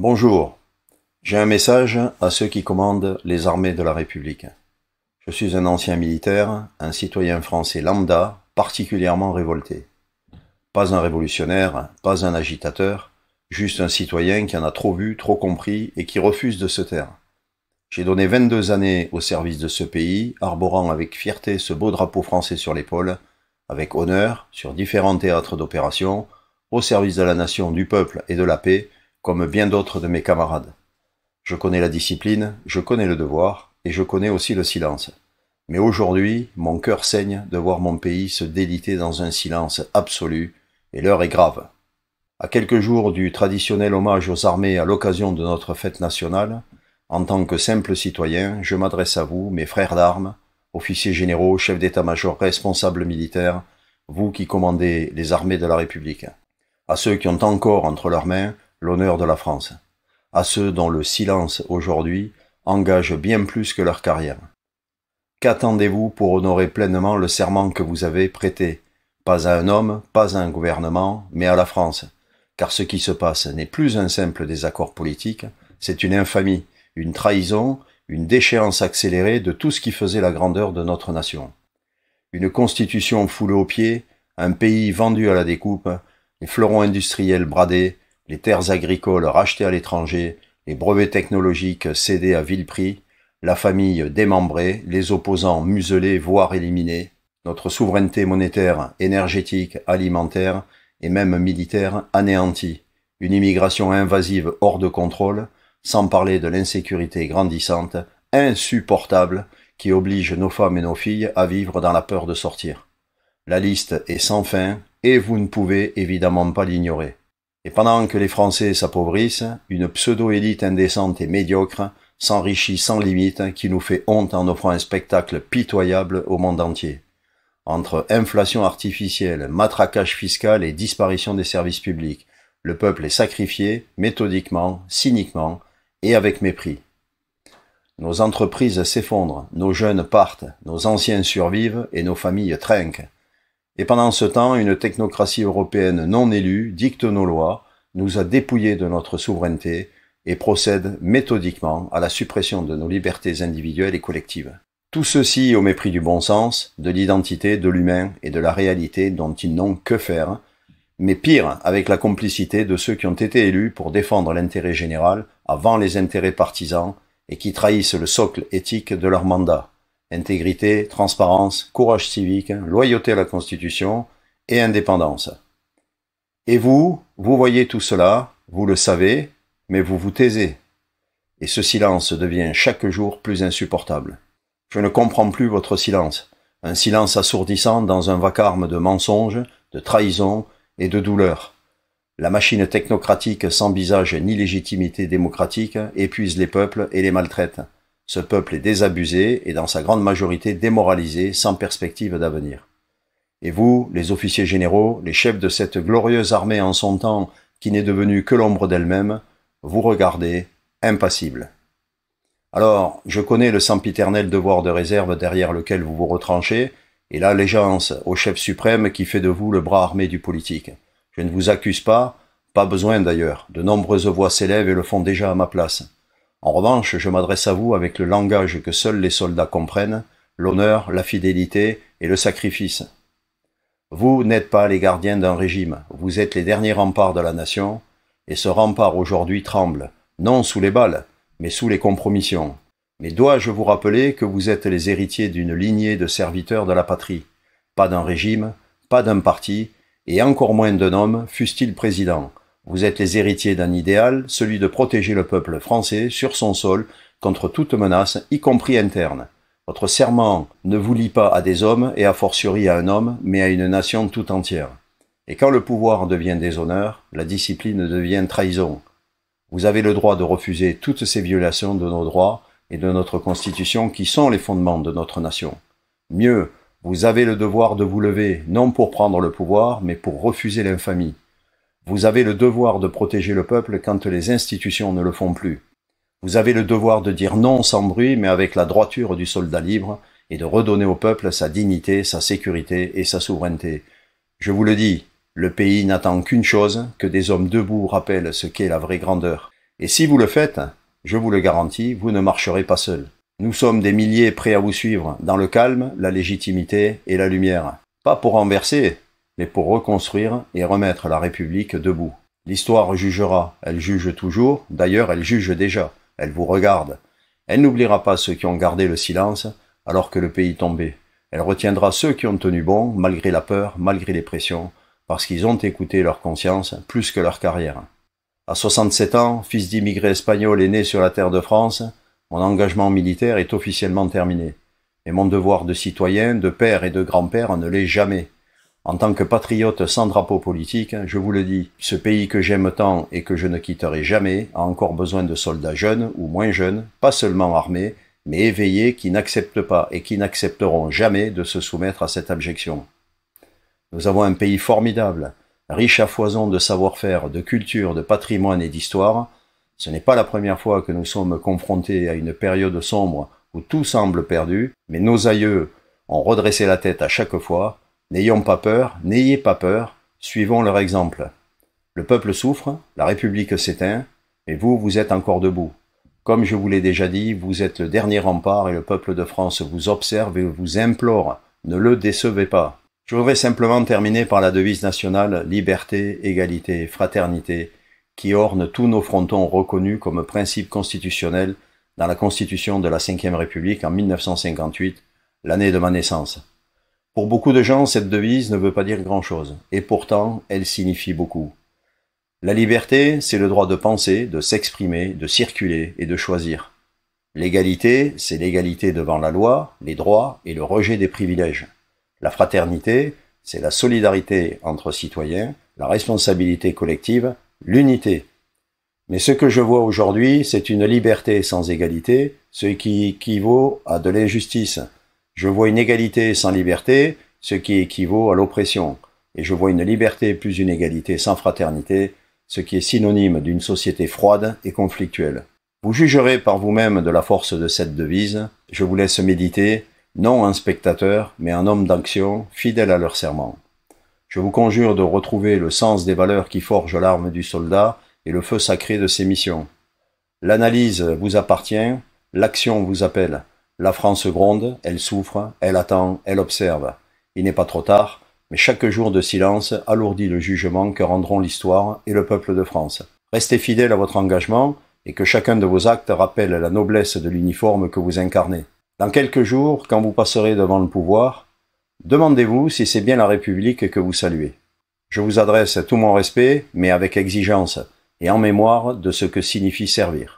Bonjour, j'ai un message à ceux qui commandent les armées de la République. Je suis un ancien militaire, un citoyen français lambda, particulièrement révolté. Pas un révolutionnaire, pas un agitateur, juste un citoyen qui en a trop vu, trop compris et qui refuse de se taire. J'ai donné 22 années au service de ce pays, arborant avec fierté ce beau drapeau français sur l'épaule, avec honneur, sur différents théâtres d'opération, au service de la nation, du peuple et de la paix, comme bien d'autres de mes camarades. Je connais la discipline, je connais le devoir, et je connais aussi le silence. Mais aujourd'hui, mon cœur saigne de voir mon pays se déliter dans un silence absolu, et l'heure est grave. À quelques jours du traditionnel hommage aux armées à l'occasion de notre fête nationale, en tant que simple citoyen, je m'adresse à vous, mes frères d'armes, officiers généraux, chefs d'état-major, responsables militaires, vous qui commandez les armées de la République, à ceux qui ont encore entre leurs mains l'honneur de la France, à ceux dont le silence aujourd'hui engage bien plus que leur carrière. Qu'attendez-vous pour honorer pleinement le serment que vous avez prêté, pas à un homme, pas à un gouvernement, mais à la France, car ce qui se passe n'est plus un simple désaccord politique, c'est une infamie, une trahison, une déchéance accélérée de tout ce qui faisait la grandeur de notre nation. Une constitution foulée aux pieds, un pays vendu à la découpe, les fleurons industriels bradés, les terres agricoles rachetées à l'étranger, les brevets technologiques cédés à vil prix, la famille démembrée, les opposants muselés voire éliminés, notre souveraineté monétaire, énergétique, alimentaire et même militaire anéantie, une immigration invasive hors de contrôle, sans parler de l'insécurité grandissante, insupportable, qui oblige nos femmes et nos filles à vivre dans la peur de sortir. La liste est sans fin et vous ne pouvez évidemment pas l'ignorer. Et pendant que les Français s'appauvrissent, une pseudo-élite indécente et médiocre s'enrichit sans limite qui nous fait honte en offrant un spectacle pitoyable au monde entier. Entre inflation artificielle, matraquage fiscal et disparition des services publics, le peuple est sacrifié méthodiquement, cyniquement et avec mépris. Nos entreprises s'effondrent, nos jeunes partent, nos anciens survivent et nos familles trinquent. Et pendant ce temps, une technocratie européenne non élue dicte nos lois, nous a dépouillés de notre souveraineté et procède méthodiquement à la suppression de nos libertés individuelles et collectives. Tout ceci au mépris du bon sens, de l'identité, de l'humain et de la réalité dont ils n'ont que faire, mais pire, avec la complicité de ceux qui ont été élus pour défendre l'intérêt général avant les intérêts partisans et qui trahissent le socle éthique de leur mandat. Intégrité, transparence, courage civique, loyauté à la Constitution et indépendance. Et vous voyez tout cela, vous le savez, mais vous vous taisez. Et ce silence devient chaque jour plus insupportable. Je ne comprends plus votre silence, un silence assourdissant dans un vacarme de mensonges, de trahisons et de douleurs. La machine technocratique sans visage ni légitimité démocratique épuise les peuples et les maltraite. Ce peuple est désabusé et dans sa grande majorité démoralisé, sans perspective d'avenir. Et vous, les officiers généraux, les chefs de cette glorieuse armée en son temps, qui n'est devenue que l'ombre d'elle-même, vous regardez, impassibles. Alors, je connais le sempiternel devoir de réserve derrière lequel vous vous retranchez, et l'allégeance au chef suprême qui fait de vous le bras armé du politique. Je ne vous accuse pas besoin d'ailleurs, de nombreuses voix s'élèvent et le font déjà à ma place. En revanche, je m'adresse à vous avec le langage que seuls les soldats comprennent, l'honneur, la fidélité et le sacrifice. Vous n'êtes pas les gardiens d'un régime, vous êtes les derniers remparts de la nation, et ce rempart aujourd'hui tremble, non sous les balles, mais sous les compromissions. Mais dois-je vous rappeler que vous êtes les héritiers d'une lignée de serviteurs de la patrie, pas d'un régime, pas d'un parti, et encore moins d'un homme, fût-il président. Vous êtes les héritiers d'un idéal, celui de protéger le peuple français sur son sol contre toute menace, y compris interne. Votre serment ne vous lie pas à des hommes et a fortiori à un homme, mais à une nation tout entière. Et quand le pouvoir devient déshonneur, la discipline devient trahison. Vous avez le droit de refuser toutes ces violations de nos droits et de notre Constitution qui sont les fondements de notre nation. Mieux, vous avez le devoir de vous lever, non pour prendre le pouvoir, mais pour refuser l'infamie. Vous avez le devoir de protéger le peuple quand les institutions ne le font plus. Vous avez le devoir de dire non sans bruit, mais avec la droiture du soldat libre, et de redonner au peuple sa dignité, sa sécurité et sa souveraineté. Je vous le dis, le pays n'attend qu'une chose, que des hommes debout rappellent ce qu'est la vraie grandeur. Et si vous le faites, je vous le garantis, vous ne marcherez pas seul. Nous sommes des milliers prêts à vous suivre, dans le calme, la légitimité et la lumière. Pas pour renverser, mais pour reconstruire et remettre la République debout. L'histoire jugera, elle juge toujours, d'ailleurs elle juge déjà, elle vous regarde. Elle n'oubliera pas ceux qui ont gardé le silence alors que le pays tombait. Elle retiendra ceux qui ont tenu bon, malgré la peur, malgré les pressions, parce qu'ils ont écouté leur conscience plus que leur carrière. À 67 ans, fils d'immigrés espagnols et né sur la terre de France, mon engagement militaire est officiellement terminé. Et mon devoir de citoyen, de père et de grand-père ne l'est jamais. En tant que patriote sans drapeau politique, je vous le dis, ce pays que j'aime tant et que je ne quitterai jamais a encore besoin de soldats jeunes ou moins jeunes, pas seulement armés, mais éveillés qui n'acceptent pas et qui n'accepteront jamais de se soumettre à cette abjection. Nous avons un pays formidable, riche à foison de savoir-faire, de culture, de patrimoine et d'histoire. Ce n'est pas la première fois que nous sommes confrontés à une période sombre où tout semble perdu, mais nos aïeux ont redressé la tête à chaque fois. N'ayons pas peur, n'ayez pas peur, suivons leur exemple. Le peuple souffre, la République s'éteint, mais vous, vous êtes encore debout. Comme je vous l'ai déjà dit, vous êtes le dernier rempart et le peuple de France vous observe et vous implore. Ne le décevez pas. Je voudrais simplement terminer par la devise nationale « Liberté, égalité, fraternité » qui orne tous nos frontons reconnus comme principe constitutionnel dans la Constitution de la Ve République en 1958, l'année de ma naissance. Pour beaucoup de gens, cette devise ne veut pas dire grand-chose, et pourtant, elle signifie beaucoup. La liberté, c'est le droit de penser, de s'exprimer, de circuler et de choisir. L'égalité, c'est l'égalité devant la loi, les droits et le rejet des privilèges. La fraternité, c'est la solidarité entre citoyens, la responsabilité collective, l'unité. Mais ce que je vois aujourd'hui, c'est une liberté sans égalité, ce qui équivaut à de l'injustice. Je vois une égalité sans liberté, ce qui équivaut à l'oppression. Et je vois une liberté plus une égalité sans fraternité, ce qui est synonyme d'une société froide et conflictuelle. Vous jugerez par vous-même de la force de cette devise. Je vous laisse méditer, non un spectateur, mais un homme d'action, fidèle à leur serment. Je vous conjure de retrouver le sens des valeurs qui forgent l'arme du soldat et le feu sacré de ses missions. L'analyse vous appartient, l'action vous appelle. La France gronde, elle souffre, elle attend, elle observe. Il n'est pas trop tard, mais chaque jour de silence alourdit le jugement que rendront l'histoire et le peuple de France. Restez fidèles à votre engagement et que chacun de vos actes rappelle la noblesse de l'uniforme que vous incarnez. Dans quelques jours, quand vous passerez devant le pouvoir, demandez-vous si c'est bien la République que vous saluez. Je vous adresse tout mon respect, mais avec exigence, et en mémoire de ce que signifie servir.